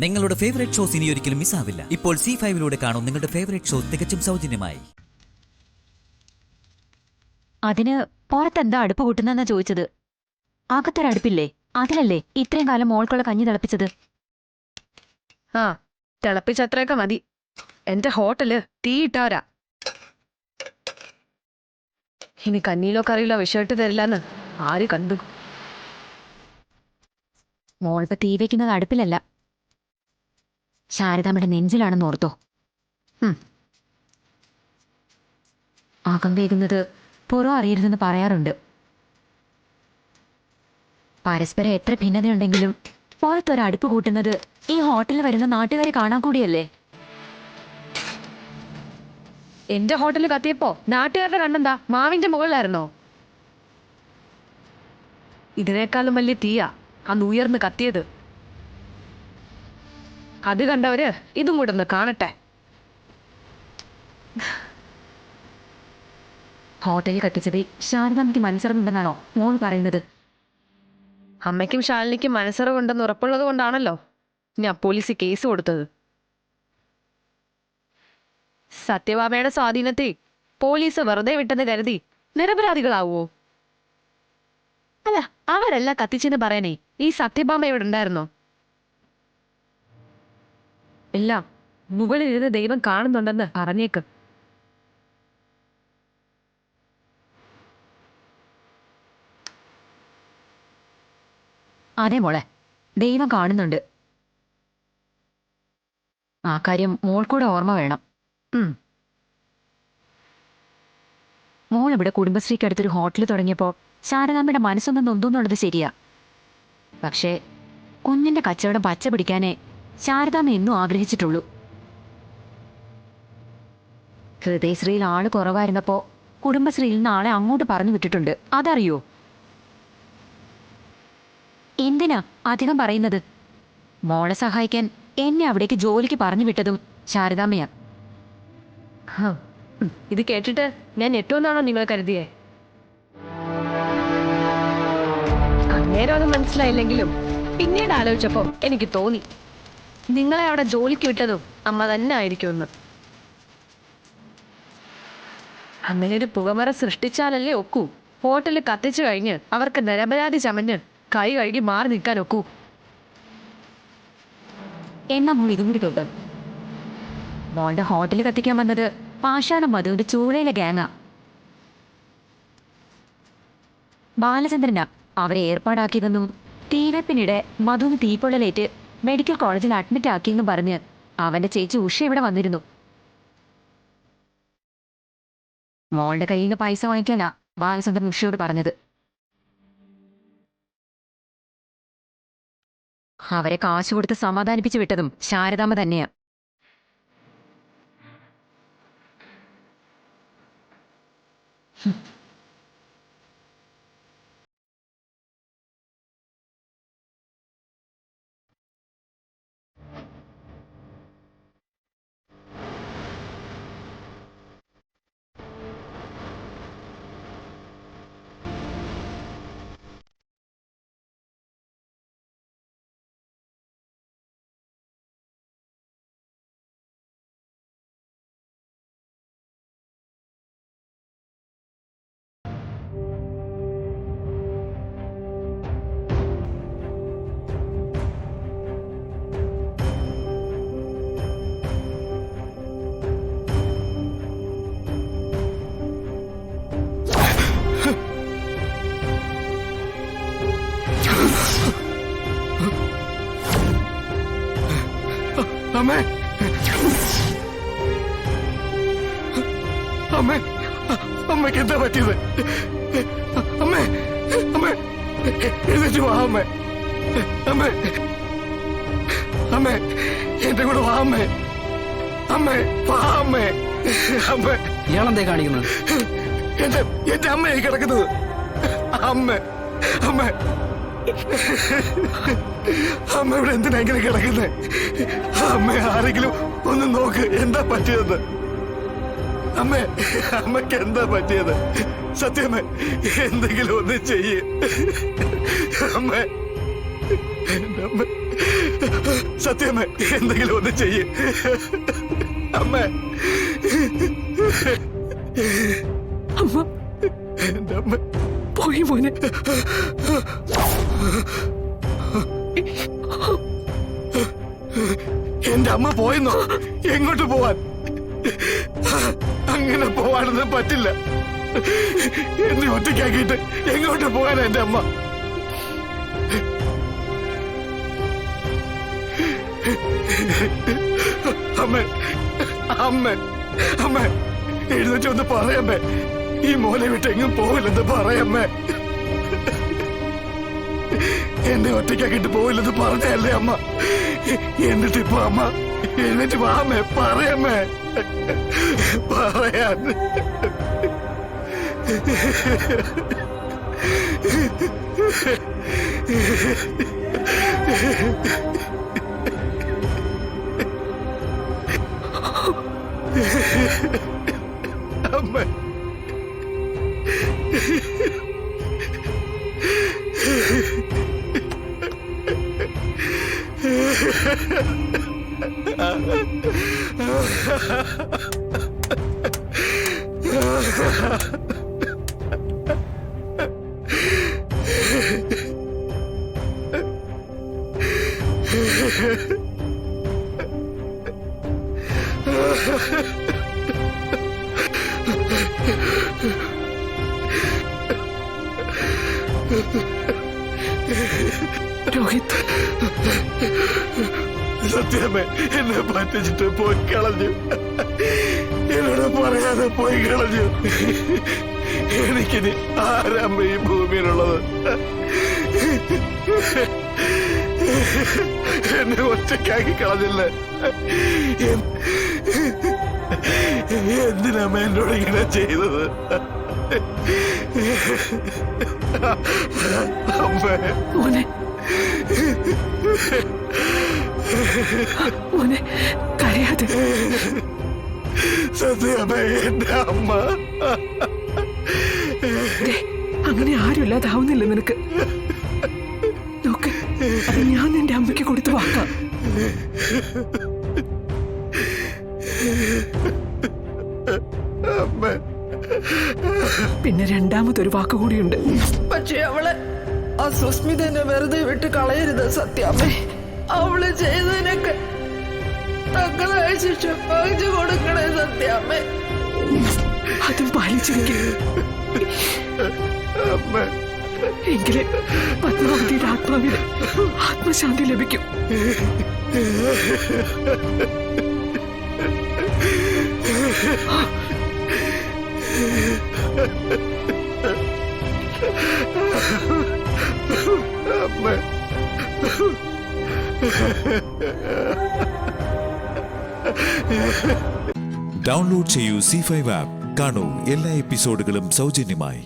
നിങ്ങളുടെ favourite shows ഇനി ഒരിക്കലും മിസ്സാവില്ല. ഇപ്പോൾ C5 കാണും നിങ്ങളുടെ ഫേവറേറ്റ് ഷോ തികച്ചും സൗജന്യമായി. അതിന് പുറത്തെന്താ അടുപ്പ് കൂട്ടുന്നെന്നാ ചോദിച്ചത്. അകത്തൊരടുപ്പില്ലേ, അതിലല്ലേ ഇത്രയും കാലം മോൾക്കുള്ള കഞ്ഞി തിളപ്പിച്ചത്. ആ, തിളപ്പിച്ചത്രയൊക്കെ മതി. എന്റെ ഹോട്ടല് തീയിട്ടവരാ. ഇനി കഞ്ഞിയിലോ കറിയിലോ വിഷമിട്ട് തരില്ലെന്ന് ആര് കണ്ടു. മോളിപ്പോ തീ വയ്ക്കുന്നത് അടുപ്പിലല്ല, ശാരദാമ്മയുടെ നെഞ്ചിലാണെന്ന് ഓർത്തോ. അകം വേകുന്നത് പുറം അറിയരുതെന്ന് പറയാറുണ്ട്. പരസ്പരം എത്ര ഭിന്നതയുണ്ടെങ്കിലും പുറത്തൊരടുപ്പ് കൂട്ടുന്നത് ഈ ഹോട്ടലിൽ വരുന്ന നാട്ടുകാരെ കാണാൻ കൂടിയല്ലേ. എന്റെ ഹോട്ടല് കത്തിയപ്പോ നാട്ടുകാരുടെ കണ്ണെന്താ മാവിന്റെ മുകളിലായിരുന്നോ? ഇതിനേക്കാളും വലിയ തീയാ അന്ന് ഉയർന്ന് കത്തിയത്. അത് കണ്ടവര് ഇതും കൂടെ ഒന്ന് കാണട്ടെ. ഹോട്ടലിൽ കത്തിച്ചത് ശാരദാമ്മയ്ക്ക് മനസ്സിറങ്ങുണ്ടെന്നാണോ മോൾ പറയുന്നത്? അമ്മയ്ക്കും ശാലിനിക്കും മനസ്സറിവുണ്ടെന്ന് ഉറപ്പുള്ളത് കൊണ്ടാണല്ലോ ഞാൻ പോലീസിൽ കേസ് കൊടുത്തത്. സത്യഭാമയുടെ സ്വാധീനത്തെ പോലീസ് വെറുതെ വിട്ടെന്ന് കരുതി നിരപരാധികളാവോ? അല്ല, അവരെല്ലാം കത്തിച്ചെന്ന് പറയാനേ ഈ സത്യഭാമ ഇവിടെ ഉണ്ടായിരുന്നോ? എല്ലാം മുകളിലിരുന്ന് ദൈവം കാണുന്നുണ്ടെന്ന് പറഞ്ഞേക്ക്. അതെ മോളെ, ദൈവം കാണുന്നുണ്ട്. ആ കാര്യം മോൾക്കൂടെ ഓർമ്മ വേണം. മോൾ ഇവിടെ കുടുംബശ്രീക്കടുത്തൊരു ഹോട്ടൽ തുടങ്ങിയപ്പോൾ ശാരദാമ്മയുടെ മനസ്സൊന്ന് നൊന്തുന്നുള്ളത് ശരിയാ. പക്ഷേ കുഞ്ഞിന്റെ കച്ചവടം പച്ച പിടിക്കാനേ ശാരദാമ്മ എന്നും ആഗ്രഹിച്ചിട്ടുള്ളൂ. ഹൃദയശ്രീയിൽ ആള് കുറവായിരുന്നപ്പോ കുടുംബശ്രീയിൽ നിന്ന് ആളെ അങ്ങോട്ട് പറഞ്ഞു വിട്ടിട്ടുണ്ട്. അതറിയോ? എന്തിനാ അധികം പറയുന്നത്? മോളെ സഹായിക്കാൻ എന്നെ അവിടേക്ക് ജോലിക്ക് പറഞ്ഞു വിട്ടതും ശാരദാമ്മയാ. ഇത് കേട്ടിട്ട് ഞാൻ എട്ടുമെന്നാണോ നിങ്ങൾ കരുതിയേ? അന്നേരം അത് മനസ്സിലായില്ലെങ്കിലും പിന്നീട് ആലോചിച്ചപ്പോ എനിക്ക് തോന്നി നിങ്ങളെ അവിടെ ജോലിക്ക് വിട്ടതും അമ്മ തന്നെ ആയിരിക്കുമെന്ന്. അങ്ങനെ ഒരു പുകമറ സൃഷ്ടിച്ചാലല്ലേ ഒക്കൂ. ഹോട്ടലിൽ കത്തിച്ചു കഴിഞ്ഞ് അവർക്ക് നിരപരാധി ചമഞ്ഞ് കൈ കഴുകി മാറി നിൽക്കാൻ ഒക്കൂ. എന്നാ മോൾ ഇതും കൂടി കേട്ടോ. മോളുടെ ഹോട്ടൽ കത്തിക്കാൻ വന്നത് പാഷാണം മധുവിന്റെ ചൂളയിലെ ഗാങ്ങാ. ബാലചന്ദ്രനാ അവരെ ഏർപ്പാടാക്കിയതെന്നും തീവെപ്പിനിടെ മധുവിന് തീപ്പൊള്ളലേറ്റ് മെഡിക്കൽ കോളേജിൽ അഡ്മിറ്റ് ആക്കിയെന്നും പറഞ്ഞ് അവന്റെ ചേച്ചി ഉഷ ഇവിടെ വന്നിരുന്നു. മോളുടെ കയ്യിൽ നിന്ന് പൈസ വാങ്ങിക്കാനാ ബാലചന്ദ്രൻ ഉഷയോട് പറഞ്ഞത്. അവരെ കാശ് കൊടുത്ത് സമാധാനിപ്പിച്ചു വിട്ടതും ശാരദാമ്മ തന്നെയാ. അമ്മേ, അമ്മേ, അമ്മയ്ക്ക് എന്താ പറ്റിയത്? അമ്മേ, അമ്മേ, എഴുന്നേറ്റ് വാ അമ്മേ. അമ്മേ, അമ്മേ, എന്റെ കൂടെ വാ അമ്മേ. അമ്മേ, വാ അമ്മേ. അമ്മേ, ഇയാളെന്തേ കാണിക്കുന്നത്? എന്റെ അമ്മയായി കിടക്കുന്നത്. അമ്മേ, അമ്മേ, അമ്മ ഇവിടെ എന്തിനാ ഇങ്ങനെ കിടക്കുന്നേ? അമ്മ ആരെങ്കിലും ഒന്ന് നോക്ക്, എന്താ പറ്റിയത്? അമ്മേ, അമ്മയ്ക്ക് എന്താ പറ്റിയത്? സത്യമേ, എന്തെങ്കിലും ഒന്ന് ചെയ്യ് അമ്മേ. എന്റെ അമ്മ സത്യമേ, എന്തെങ്കിലും ഒന്ന് ചെയ്യ്. അമ്മേ, അമ്മ എന്റെ അമ്മ പോയി മോനെ. എന്റെ അമ്മ പോയെന്നോ? എങ്ങോട്ട് പോവാൻ? അങ്ങനെ പോവാനൊന്നും പറ്റില്ല. എന്നെ ഒറ്റയ്ക്കാക്കിയിട്ട് എങ്ങോട്ട് പോകാൻ എന്റെ അമ്മ? അമ്മ അമ്മ അമ്മ എഴുന്നേറ്റ് ഒന്ന് പറയമ്മേ, ഈ മോനെ വിട്ട് എങ്ങും പോവില്ലെന്ന് പറയമ്മേ. എന്നെ ഒറ്റയ്ക്കാക്കിട്ട് പോവില്ലെന്ന് പറഞ്ഞല്ലേ അമ്മ? എന്നിട്ടിപ്പോ അമ്മ എഴുന്നേറ്റ് വാമേ, പറയമ്മേ, പറയാൻ. അമ്മ രോഹിത്, സത്യമേ, എന്നെ പറ്റിച്ചിട്ട് പോയി കളഞ്ഞു. എന്നോട് പറയാതെ പോയി കളഞ്ഞു. എനിക്കിനി ആരമ്മ ഈ ഭൂമിയിലുള്ളത്? എന്നെ ഒറ്റയ്ക്കാക്കി കളഞ്ഞില്ലേ? എന്തിനമ്മ എന്നോട് ഇങ്ങനെ ചെയ്തത്? അമ്മേ, മോനെ മോനെ കരയാതെ. സത്യമേ, എന്റെ അമ്മ. അങ്ങനെ ആരുമില്ലാതാവുന്നില്ല നിനക്ക്. നോക്ക്, അത് ഞാൻ നിന്റെ അമ്മയ്ക്ക് കൊടുത്തു വാക്കാം. പിന്നെ രണ്ടാമതൊരു വാക്കുകൂടിയുണ്ട്. പക്ഷെ അവളെ ആ സുസ്മിതനെ വെറുതെ വിട്ട് കളയരുത് സത്യാമ്മേ. അവള് ചെയ്തതിനൊക്കെ തക്കതായ ശിക്ഷ വാങ്ങിച്ചു കൊടുക്കണേ സത്യാമ്മേ. അതും പാലിച്ചിരിക്കും. എങ്കിലേ പത്മാവതിയുടെ ആത്മാവിന് ആത്മശാന്തി ലഭിക്കും. ഡൗൺലോഡ് ചെയ്യൂ C5 ആപ്പ്. കാണൂ എല്ലാ എപ്പിസോഡുകളും സൗജന്യമായി.